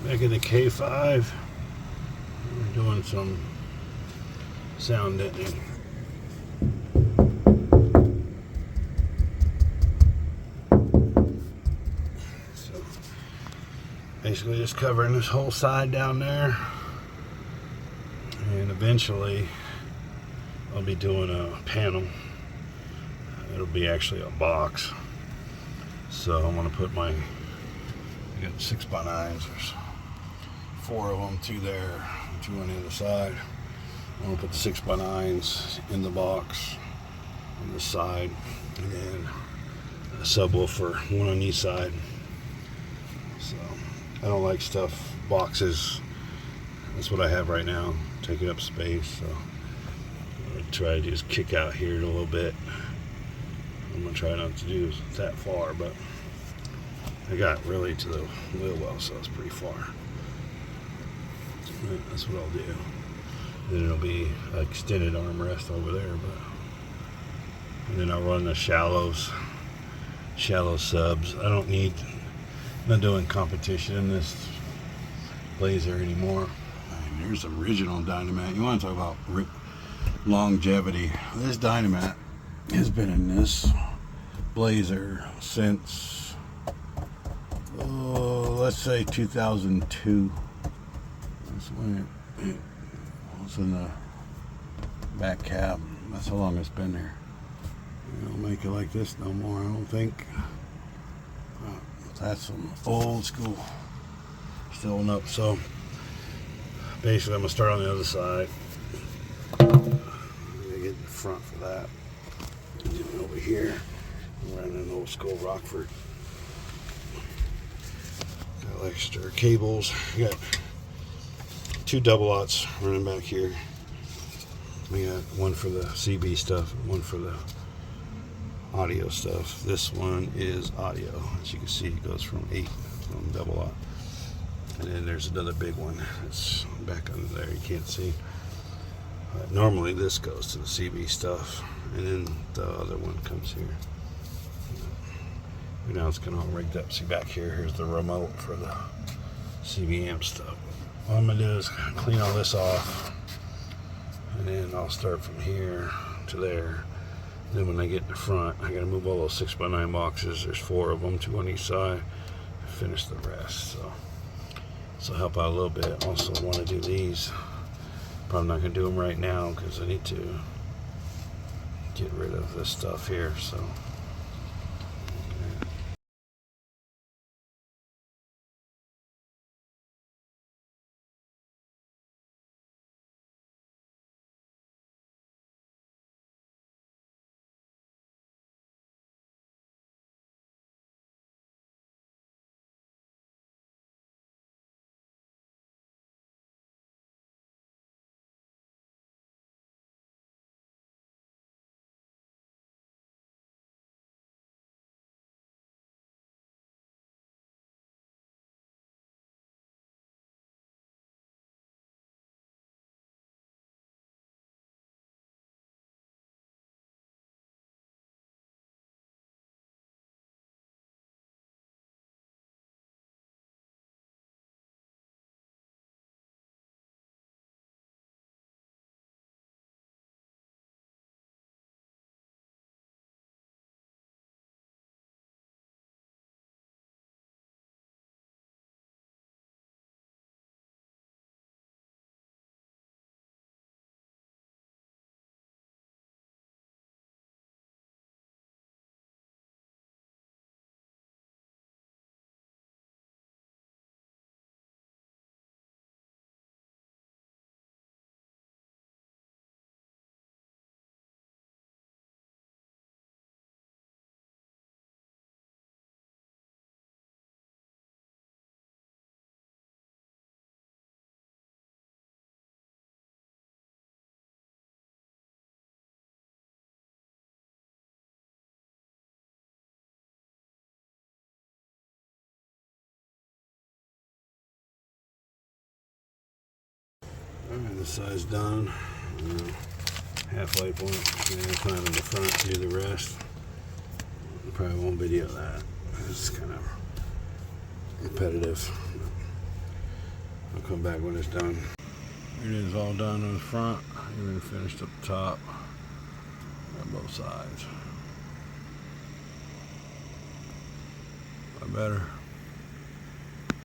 Back in the K5, we're doing some sound deadening. So basically just covering this whole side down there, and eventually I'll be doing a panel. It'll be actually a box. So I'm gonna put I got 6x9s. There's 4 of them, 2 there, 2 on the other side. I'm gonna put the 6x9s in the box on this side, and then a subwoofer, 1 on each side. So I don't like boxes. That's what I have right now, taking up space. So I'm gonna try to just kick out here a little bit. I'm gonna try not to do that far, but I got really to the wheel well, so it's pretty far. That's what I'll do. Then it'll be an extended armrest over there, and then I'll run the shallow subs. I'm not doing competition in this Blazer anymore. Here's the original Dynamat. You want to talk about longevity? This Dynamat has been in this Blazer since, let's say 2002. That's when it was in the back cab. That's how long it's been there. They don't make it like this no more, I don't think. That's some old school. Still holding up. So basically I'm going to start on the other side. I'm going to get in the front for that. Getting over here, I'm running an old school Rockford. Got extra cables. Got 2 double aughts running back here. We got one for the CB stuff, one for the audio stuff. This one is audio. As you can see, it goes from 8 from double aught. And then there's another big one. It's back under there. You can't see. Normally this goes to the CB stuff, and then the other one comes here. Now it's kind of all rigged up. See back here, here's the remote for the CB amp stuff. What I'm going to do is clean all this off, and then I'll start from here to there. Then when I get in the front, I got to move all those 6x9 boxes. There's 4 of them, 2 on each side. Finish the rest. So help out a little bit. Also want to do these. Probably not going to do them right now because I need to get rid of this stuff here. So. Alright, this side's done. Halfway point. And climb in the front, do the rest. Probably won't video that. It's kind of repetitive. come back when it's done. It is all done on the front, even finished up the top on both sides. Better.